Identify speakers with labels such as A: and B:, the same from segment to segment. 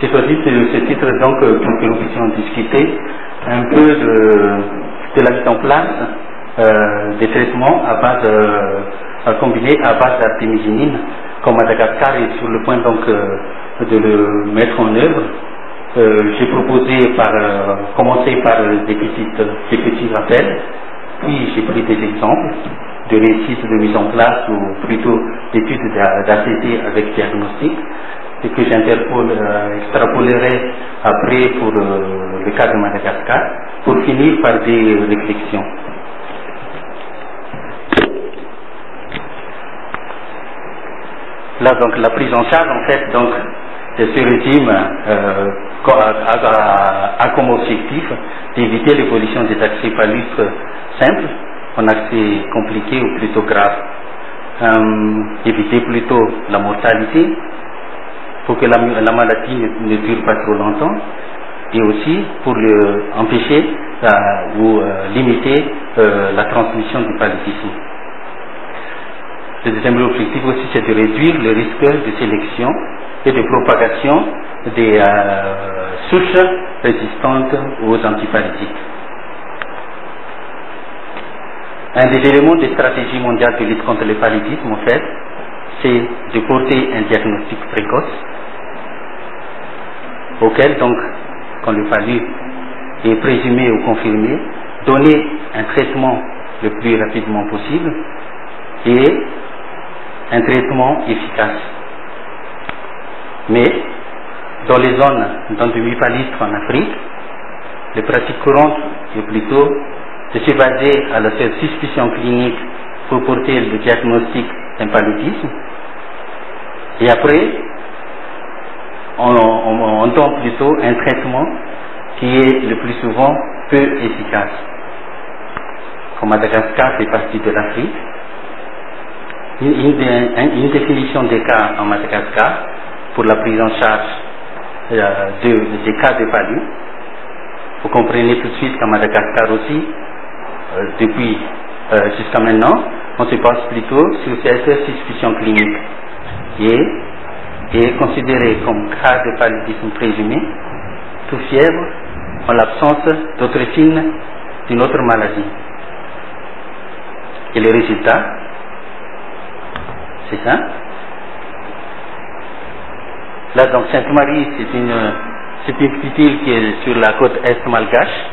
A: J'ai choisi ce titre donc pour que nous puissions discuter un peu de la mise en place des traitements à base combinés à base d'artémisinine, comme Madagascar est sur le point donc de le mettre en œuvre. J'ai proposé commencer par des petits rappels, puis j'ai pris des exemples de réussite de mise en place ou plutôt d'études d'ACT avec diagnostic et que extrapolerai après pour le cas de Madagascar pour finir par des réflexions. Là donc la prise en charge en fait donc de ce régime a comme objectif d'éviter l'évolution des accès palustres simples en accès compliqués ou plutôt graves, éviter plutôt la mortalité pour que la maladie ne dure pas trop longtemps et aussi pour empêcher ou limiter la transmission du paludisme. Le deuxième objectif aussi c'est de réduire le risque de sélection et de propagation des souches résistantes aux antipaludistes. Un des éléments des stratégies mondiales de lutte contre le paludisme, en fait, c'est de porter un diagnostic précoce auquel, donc, quand le palud est présumé ou confirmé, donner un traitement le plus rapidement possible et un traitement efficace. Mais dans les zones d'endémie palustre en Afrique, les pratiques courantes est plutôt de se baser à la seule suspicion clinique pour porter le diagnostic d'un paludisme. Et après, on donne plutôt un traitement qui est le plus souvent peu efficace. Comme Madagascar fait partie de l'Afrique, une définition des cas en Madagascar pour la prise en charge des cas de palud. Vous comprenez tout de suite qu'en Madagascar aussi, depuis jusqu'à maintenant, on se base plutôt sur cette suspicion clinique et est considéré comme cas de paludisme présumé, toute fièvre, en l'absence d'autres signes d'une autre maladie. Et les résultats, c'est ça. Là, donc, Sainte-Marie, c'est une petite île qui est sur la côte est malgache.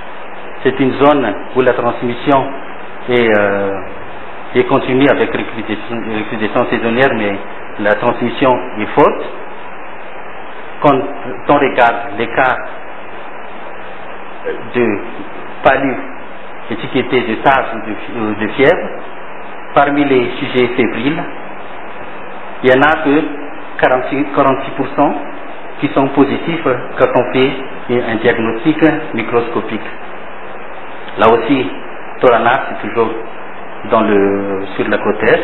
A: C'est une zone où la transmission est continue avec recrudescence saisonnière, mais la transmission est forte. Quand on regarde les cas de palud étiquetés de SARS ou de fièvre, parmi les sujets fébriles, il y en a que 46% qui sont positifs quand on fait un diagnostic microscopique. Là aussi, Toranas c'est toujours sur la côte est,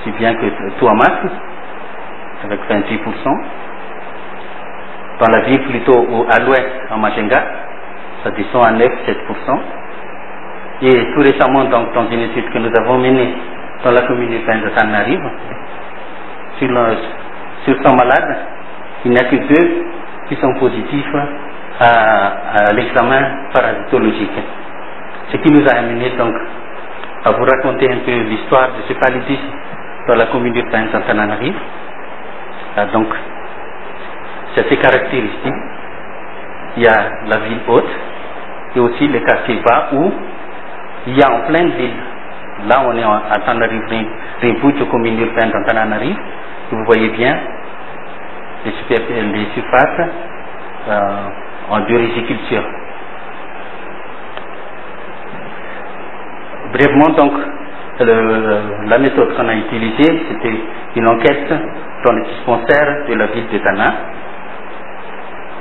A: si bien que Tuamas avec 28%. Dans la ville plutôt à l'ouest, en Majenga, ça descend à 9-7%. Et tout récemment, donc, dans une étude que nous avons menée dans la commune urbaine de Tananarive, sur 100 malades, il n'y a que 2 qui sont positifs à l'examen parasitologique. Ce qui nous a amené donc à vous raconter un peu l'histoire de ce paludisme dans la commune urbaine de Tananarive. Donc, c'est ces caractéristiques. Il y a la ville haute et aussi les quartiers bas où il y a en pleine ville. Là, on est à Tananarive, Rimpucho, commune urbaine de Tananarive. Vous voyez bien les surfaces en bioriziculture. Brièvement, donc, la méthode qu'on a utilisée, c'était une enquête dans le dispensaire de la ville de Tana.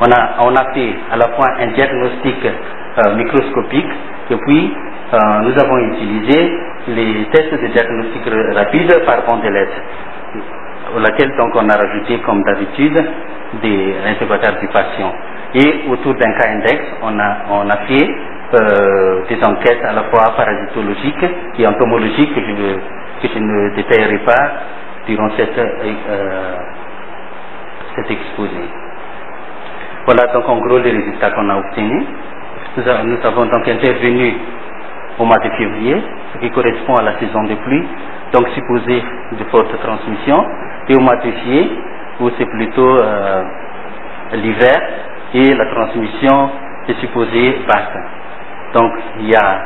A: On a fait à la fois un diagnostic microscopique et puis nous avons utilisé les tests de diagnostic rapide par banc de lettres, auquel donc on a rajouté comme d'habitude des interrogatoires du patient. Et autour d'un cas index, on a fait des enquêtes à la fois parasitologiques et entomologiques que je ne détaillerai pas durant cet exposé. Voilà donc en gros les résultats qu'on a obtenus. Nous avons donc intervenu au mois de février, ce qui correspond à la saison de pluie, donc supposé de forte transmission, et au mois de juillet, où c'est plutôt l'hiver, et la transmission est supposée basse. Donc il y a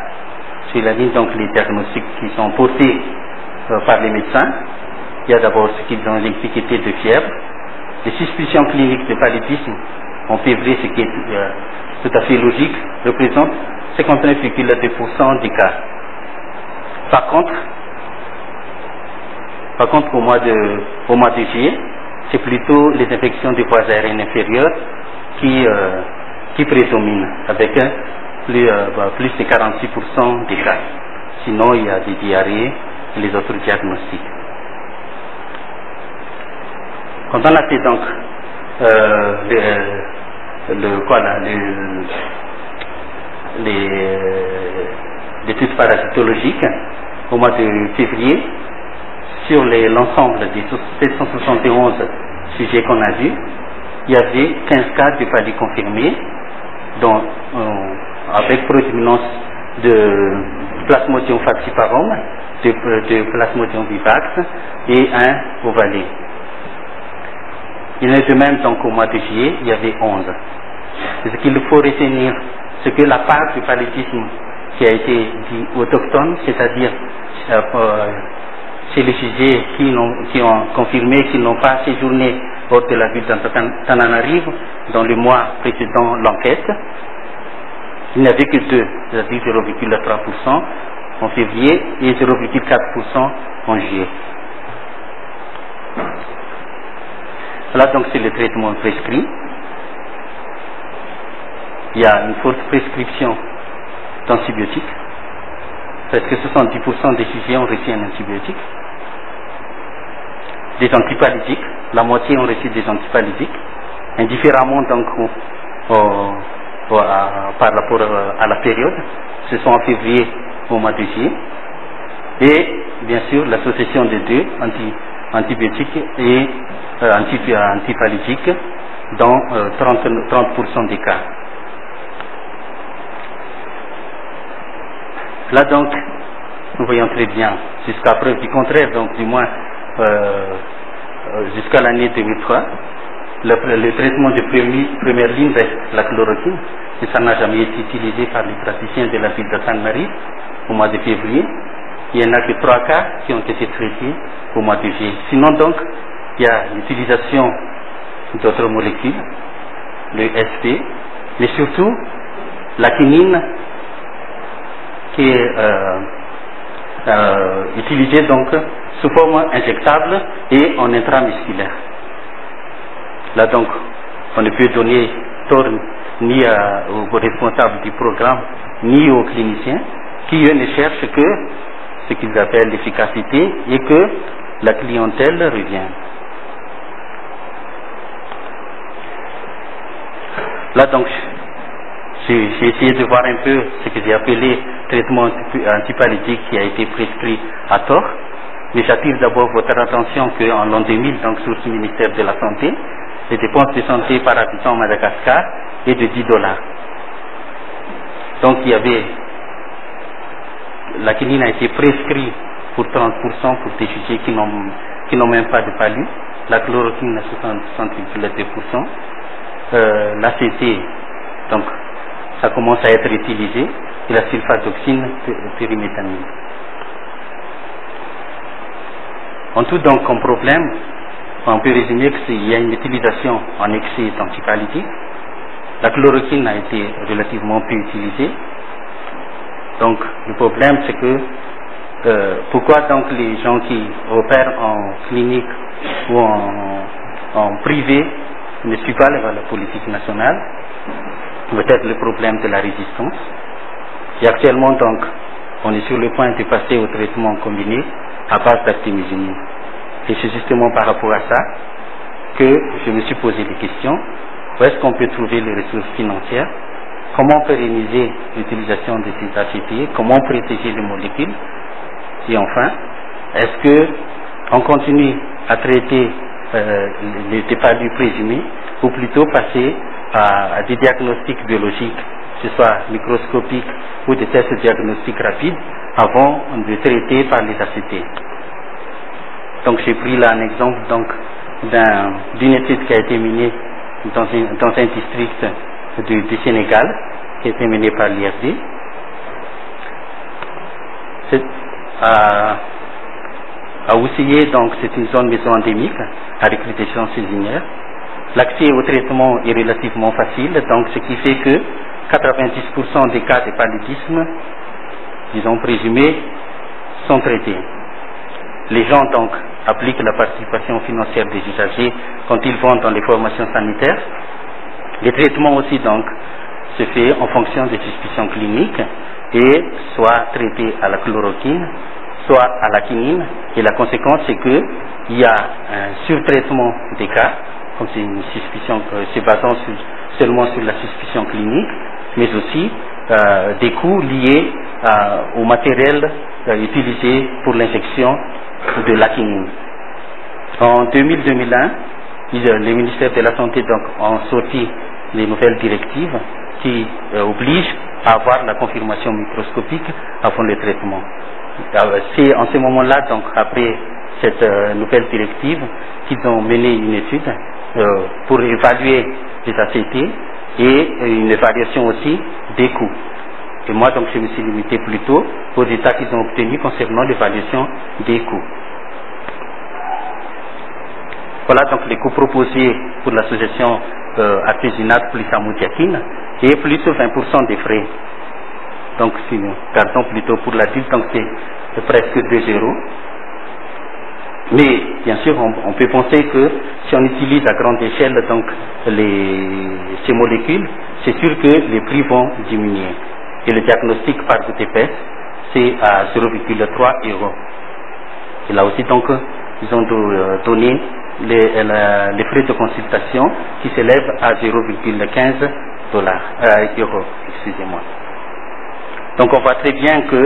A: sur la ligne donc les diagnostics qui sont posés par les médecins. Il y a d'abord ce qu'ils ont l'indiqué de fièvre, les suspicions cliniques de paludisme en février, ce qui est tout à fait logique, représente 59,2% des cas. Par contre au mois de juillet, c'est plutôt les infections des voies aériennes inférieures qui prédominent, avec plus de 46% des cas. Sinon, il y a des diarrhées et les autres diagnostics. Quand on a fait donc l'étude parasitologique au mois de février, sur l'ensemble des 771 sujets qu'on a vus, il y avait 15 cas de paludisme confirmés, dont avec prédominance de Plasmodium falciparum, de Plasmodium vivax et un ovalé. Il en est de même donc au mois de juillet, il y avait 11. Ce qu'il faut retenir, c'est que la part du paludisme qui a été dit autochtone, c'est-à-dire chez les sujets qui ont confirmé qu'ils n'ont pas séjourné hors de la ville d'Antananarivo dans le mois précédant l'enquête, il n'y avait que 2, c'est-à-dire 0,3% en février et 0,4% en juillet. Là donc c'est le traitement prescrit. Il y a une forte prescription d'antibiotiques. Presque 70% des sujets ont reçu un antibiotique. Des antipalytiques, la moitié ont reçu des antipalytiques, indifféremment donc par rapport à la période, ce sont en février au mois de juillet. Et bien sûr l'association des deux, antibiotiques et antipalytiques, dans 30% des cas. Là donc, nous voyons très bien, jusqu'à preuve du contraire, donc du moins jusqu'à l'année 2003, le traitement de première ligne reste la chloroquine, et ça n'a jamais été utilisé par les praticiens de la ville de Sainte-Marie au mois de février. Il n'y en a que 3 cas qui ont été traités au mois de juillet. Sinon donc, il y a l'utilisation d'autres molécules, le SP, mais surtout la quinine qui est utilisée donc sous forme injectable et en intramusculaire. Là donc, on ne peut donner tort ni aux responsables du programme, ni aux cliniciens, qui eux ne cherchent que ce qu'ils appellent l'efficacité et que la clientèle revient. Là donc, j'ai essayé de voir un peu ce que j'ai appelé traitement antipalytique qui a été prescrit à tort, mais j'attire d'abord votre attention qu'en l'an 2000, donc sous le ministère de la Santé, les dépenses de santé par habitant à Madagascar est de $10. Donc il y avait, la quinine a été prescrite pour 30% pour des sujets qui n'ont même pas de palu, la chloroquine à 60,2%, l'ACT, donc ça commence à être utilisé, et la sulfadoxine pyrimétamine. En tout donc comme problème, on peut résumer qu'il y a une utilisation en excès d'antipalytiques. La chloroquine a été relativement peu utilisée. Donc le problème c'est que pourquoi donc les gens qui opèrent en clinique ou en privé ne suivent pas la politique nationale? Peut-être le problème de la résistance. Et actuellement donc on est sur le point de passer au traitement combiné à base d'artémisinine. Et c'est justement par rapport à ça que je me suis posé des questions. Où est-ce qu'on peut trouver les ressources financières? Comment pérenniser l'utilisation de ces ACT? Comment protéger les molécules? Et enfin, est-ce que on continue à traiter les palus présumés ou plutôt passer à des diagnostics biologiques, que ce soit microscopiques ou des tests diagnostiques rapides, avant de traiter par les ACT. Donc j'ai pris là un exemple d'une étude qui a été menée dans un district du Sénégal, qui a été menée par l'IRD. À Oussillé, donc c'est une zone méso-endémique à recrutation saisonnière. L'accès au traitement est relativement facile, donc ce qui fait que 90% des cas de paludisme, disons présumés, sont traités. Les gens donc appliquent la participation financière des usagers quand ils vont dans les formations sanitaires. Les traitements aussi donc se fait en fonction des suspicions cliniques et soit traités à la chloroquine, soit à la quinine, et la conséquence c'est qu'il y a un surtraitement des cas, comme c'est une suspicion se basant seulement sur la suspicion clinique, mais aussi des coûts liés au matériel utilisé pour l'injection de la quinine. En 2000-2001, les ministères de la Santé donc, ont sorti les nouvelles directives qui obligent à avoir la confirmation microscopique avant le traitement. C'est en ce moment-là, donc après cette nouvelle directive, qu'ils ont mené une étude pour évaluer les ACT et une évaluation aussi des coûts. Et moi, donc, je me suis limité plutôt aux résultats qu'ils ont obtenus concernant l'évaluation des coûts. Voilà donc les coûts proposés pour l'association artésunate plus amodiaquine et plus 20% des frais. Donc, si nous gardons plutôt pour l'adulte, donc c'est presque 2 €. Mais bien sûr, on peut penser que si on utilise à grande échelle donc ces molécules, c'est sûr que les prix vont diminuer. Et le diagnostic par goutte épaisse, c'est à 0,3 €. Et là aussi, donc, ils ont donné les frais de consultation qui s'élèvent à 0,15 €. Excusez-moi. Donc on voit très bien que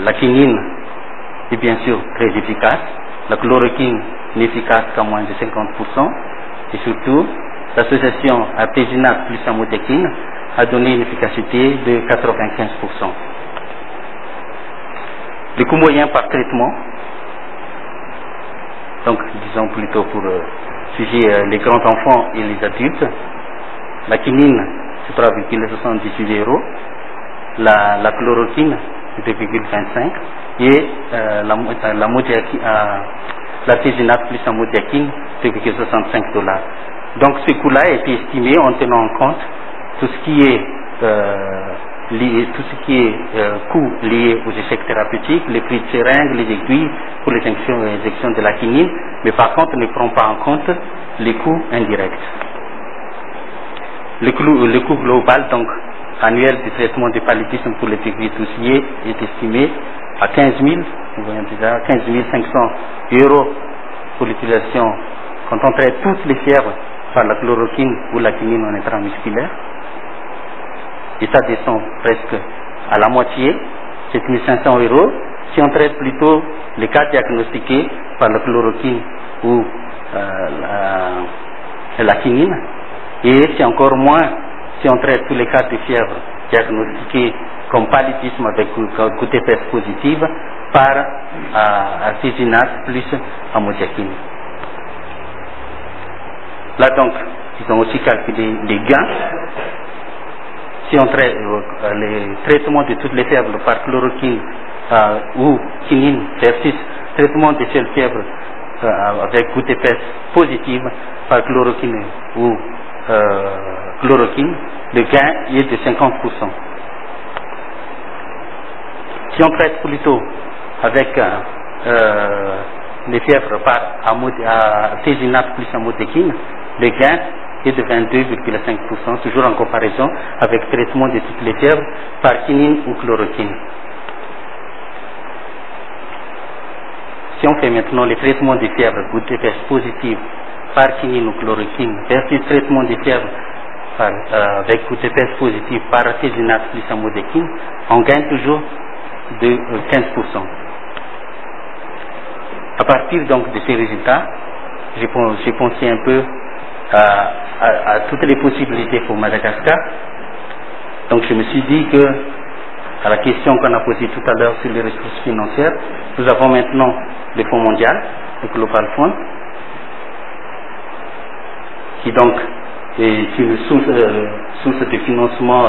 A: la quinine est bien sûr très efficace, la chloroquine n'est efficace qu'à moins de 50%, et surtout l'association artésunate plus amodiaquine a donné une efficacité de 95%. Le coût moyen par traitement, donc disons plutôt pour sujet les grands enfants et les adultes, la quinine c'est 3,78 €, la chloroquine 2,25 et l'artésunate plus amodiaquine 2,65 $. Donc ce coût-là a été estimé en tenant en compte tout ce qui est coût lié aux échecs thérapeutiques, les prix de seringues, les aiguilles pour les injections de la quinine, mais par contre ne prend pas en compte les coûts indirects. Le coût global donc annuel du traitement du paludisme pour les degrés douciers est estimé à 15 500 € pour l'utilisation quand on traite toutes les fièvres par la chloroquine ou la quinine en intramusculaire. Et ça descend presque à la moitié, 7 500 € si on traite plutôt les cas diagnostiqués par la chloroquine ou la quinine. Et c'est encore moins si on traite tous les cas de fièvre diagnostiqués comme paludisme avec goutte épaisse positive par artésunate plus amodiaquine. Là donc, ils ont aussi calculé les gains. Si on traite les traitements de toutes les fièvres par chloroquine ou quinine versus traitement de seules fièvres avec goutte épaisse positive par chloroquine ou chloroquine, le gain est de 50%. Si on traite plutôt avec les fièvres par artésunate plus amodiaquine, le gain est de 22,5%, toujours en comparaison avec le traitement de toutes les fièvres par quinine ou chloroquine. Si on fait maintenant les traitements des fièvres goutte épaisse positive par quinine ou chloroquine versus traitement des fièvres avec goutte épaisse positive par artésunate plus amodiaquine, on gagne toujours de 15%. À partir donc de ces résultats, j'ai pensé un peu à à toutes les possibilités pour Madagascar. Donc je me suis dit que, à la question qu'on a posée tout à l'heure sur les ressources financières, nous avons maintenant le Fonds mondial, le Global Fund, qui donc est une source de financement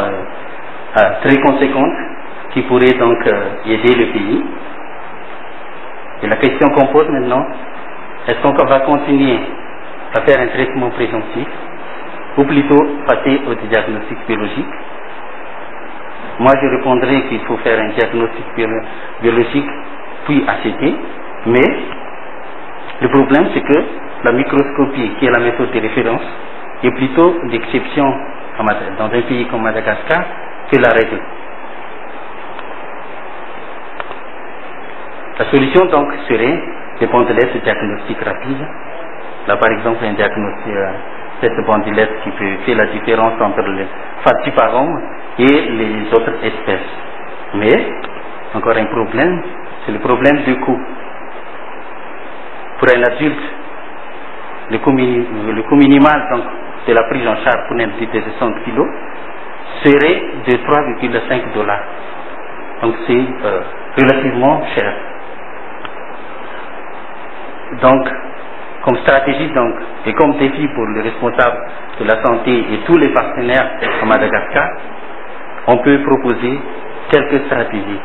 A: très conséquente, qui pourrait donc aider le pays. Et la question qu'on pose maintenant, est-ce qu'on va continuer à faire un traitement présomptif ou plutôt passer au diagnostic biologique? Moi je répondrai qu'il faut faire un diagnostic biologique puis ACT, mais le problème c'est que la microscopie, qui est la méthode de référence, est plutôt l'exception dans un pays comme Madagascar que la règle. La solution donc serait des bandelettes de diagnostic rapide. Là par exemple un diagnostic, cette bandelette qui fait la différence entre le falciparum et les autres espèces. Mais, encore un problème, c'est le problème du coût. Pour un adulte, le coût minimal donc, de la prise en charge pour un adulte de 60 kg serait de 3,5 $. Donc c'est relativement cher. Donc, comme stratégie donc, et comme défi pour les responsables de la santé et tous les partenaires à Madagascar, on peut proposer quelques stratégies.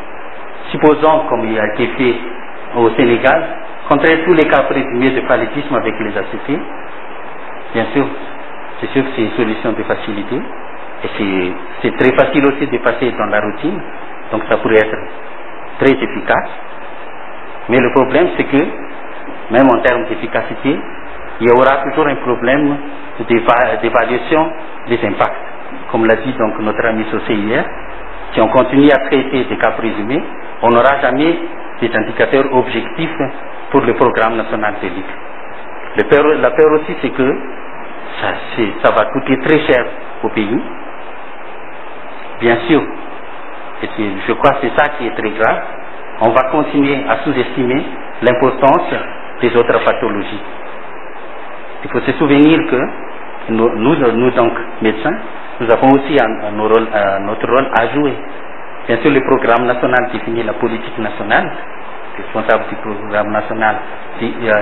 A: Supposons, comme il a été fait au Sénégal, contrer tous les cas présumés de paludisme avec les ACT. Bien sûr, c'est sûr que c'est une solution de facilité et c'est très facile aussi de passer dans la routine, donc ça pourrait être très efficace. Mais le problème c'est que même en termes d'efficacité, il y aura toujours un problème d'évaluation des impacts. Comme l'a dit donc notre ami Sossé hier, si on continue à traiter des cas présumés, on n'aura jamais des indicateurs objectifs pour le programme national de lutte. La peur aussi c'est que ça va coûter très cher au pays. Bien sûr, et je crois que c'est ça qui est très grave, on va continuer à sous-estimer l'importance des autres pathologies. Il faut se souvenir que nous donc médecins, nous avons aussi notre rôle à jouer. Bien sûr, le programme national définit la politique nationale, le responsable du programme national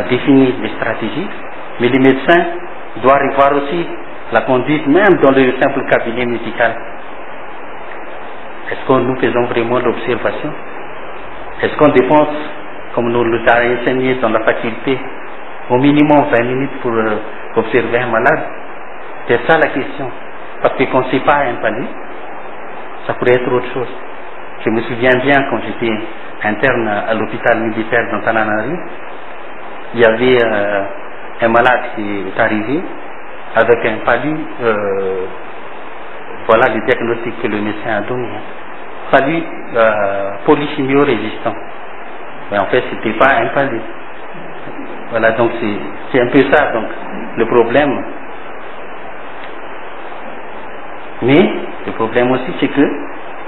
A: définit les stratégies, mais les médecins doivent revoir aussi la conduite, même dans le simple cabinet médical. Est-ce que nous faisons vraiment l'observation? Est-ce qu'on dépense, comme nous l'a enseigné dans la faculté, au minimum 20 minutes pour observer un malade? C'est ça la question. Parce que quand on ne sait pas un palais, ça pourrait être autre chose. Je me souviens bien quand j'étais interne à l'hôpital militaire dans Tananarive, il y avait un malade qui est arrivé avec un palu, voilà le diagnostic que le médecin a donné. Palu polychimio-résistant. Mais en fait, c'était pas un palu. Voilà, donc c'est un peu ça, donc, le problème. Mais le problème aussi, c'est que,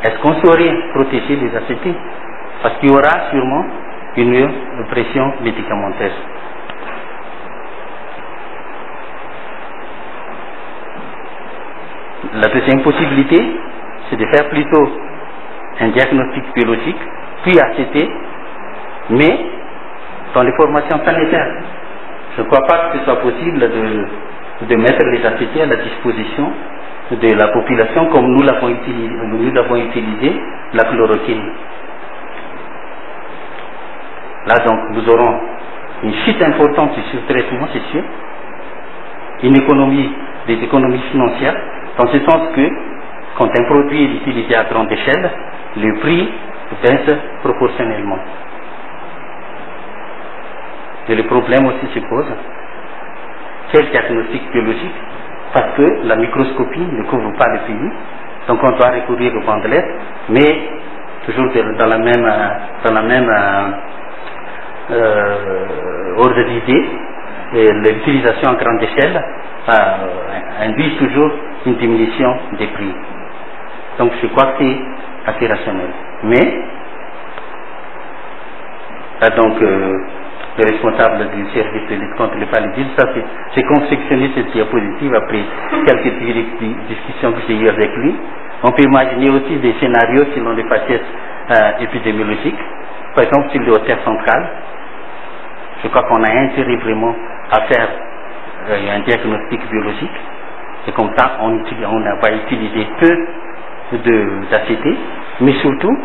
A: est-ce qu'on saurait protéger les ACT? Parce qu'il y aura sûrement une pression médicamenteuse. La deuxième possibilité, c'est de faire plutôt un diagnostic biologique, puis ACT, mais dans les formations sanitaires. Je ne crois pas que ce soit possible de mettre les ACT à la disposition de la population comme nous l'avons utilisé la chloroquine. Là donc nous aurons une chute importante sur le traitement, c'est sûr, des économies financières, dans ce sens que quand un produit est utilisé à grande échelle, le prix baisse proportionnellement. Et le problème aussi se pose, quel diagnostic biologique? Parce que la microscopie ne couvre pas le pays, donc on doit recourir aux bandelettes, mais toujours dans la même ordre d'idée, l'utilisation à grande échelle induit toujours une diminution des prix. Donc je crois que c'est assez rationnel. Mais, donc, le responsable du service de lutte contre le paludisme. Ça, j'ai confectionné cette diapositive après quelques discussions que j'ai eues avec lui. On peut imaginer aussi des scénarios selon les facettes épidémiologiques. Par exemple, sur le Haute-Terre centrale, je crois qu'on a intérêt vraiment à faire un diagnostic biologique. Et comme ça, on va utiliser peu d'ACT, mais surtout,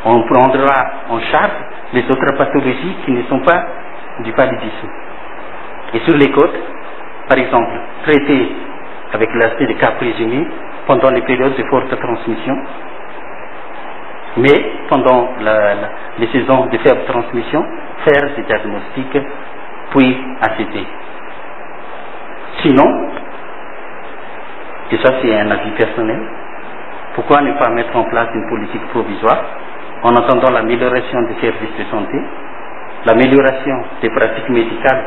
A: on prendra en charge les autres pathologies qui ne sont pas du paludisme. Et sur les côtes, par exemple, traiter avec l'aspect des cas présumés pendant les périodes de forte transmission, mais pendant les saisons de faible transmission, faire des diagnostics puis ACT. Sinon, et ça c'est un avis personnel, pourquoi ne pas mettre en place une politique provisoire en attendant l'amélioration des services de santé, l'amélioration des pratiques médicales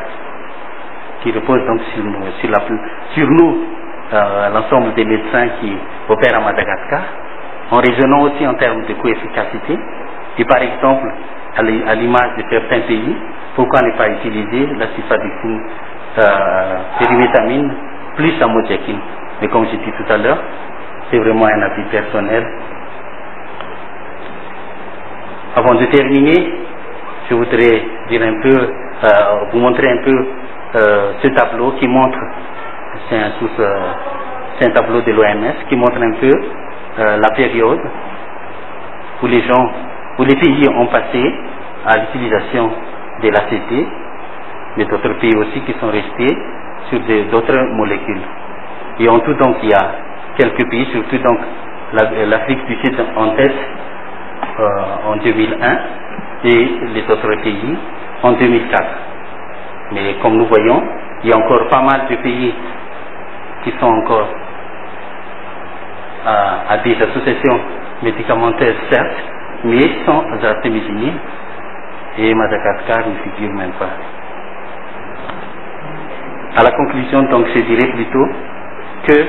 A: qui reposent donc sur nous, l'ensemble des médecins qui opèrent à Madagascar, en raisonnant aussi en termes de coefficacité. Et par exemple, à l'image de certains pays, pourquoi ne pas utiliser la cifadicine, pyrimétamine plus amodiaquine. Mais comme j'ai dit tout à l'heure, c'est vraiment un avis personnel. Avant de terminer, je voudrais dire un peu, vous montrer un peu ce tableau qui montre, c'est un tableau de l'OMS qui montre un peu la période où les pays ont passé à l'utilisation de l'ACT, mais d'autres pays aussi qui sont restés sur d'autres molécules. Et en tout, donc, il y a quelques pays, surtout donc l'Afrique du Sud en tête en 2001 et les autres pays en 2004. Mais comme nous voyons, il y a encore pas mal de pays qui sont encore à des associations médicamenteuses, certes, mais sans artémisinine, et Madagascar ne figure même pas. À la conclusion, donc, je dirais plutôt que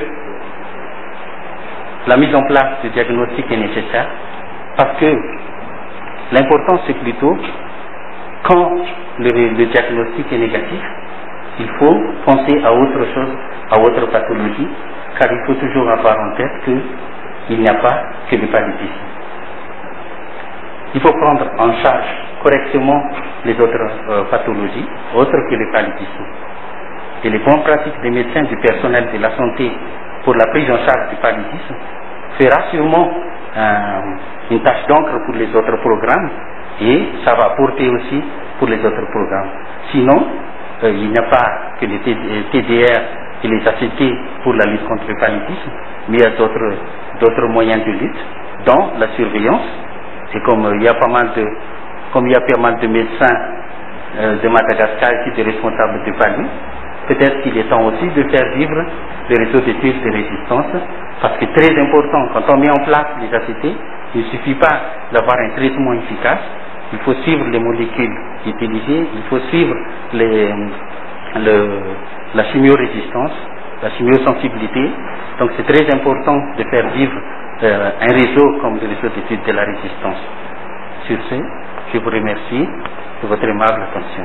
A: la mise en place du diagnostic est nécessaire, parce que l'important c'est plutôt quand le diagnostic est négatif, il faut penser à autre chose, à autre pathologie, car il faut toujours avoir en tête qu'il n'y a pas que le paludisme. Il faut prendre en charge correctement les autres pathologies, autres que le paludisme. Et les bonnes pratiques des médecins, du personnel de la santé pour la prise en charge du paludisme fera sûrement une tâche d'encre pour les autres programmes, et ça va apporter aussi pour les autres programmes. Sinon, il n'y a pas que les TDR et les ACT pour la lutte contre le paludisme, mais il y a d'autres moyens de lutte, dont la surveillance. Et comme il y a pas mal de médecins de Madagascar qui sont responsables du paludisme, peut-être qu'il est temps aussi de faire vivre les réseaux d'études de résistance, parce que très important, quand on met en place les ACT, il ne suffit pas d'avoir un traitement efficace, il faut suivre les molécules utilisées, il faut suivre la chimiorésistance, la chimiosensibilité. Donc c'est très important de faire vivre un réseau comme le réseau d'études de la résistance. Sur ce, je vous remercie de votre aimable attention.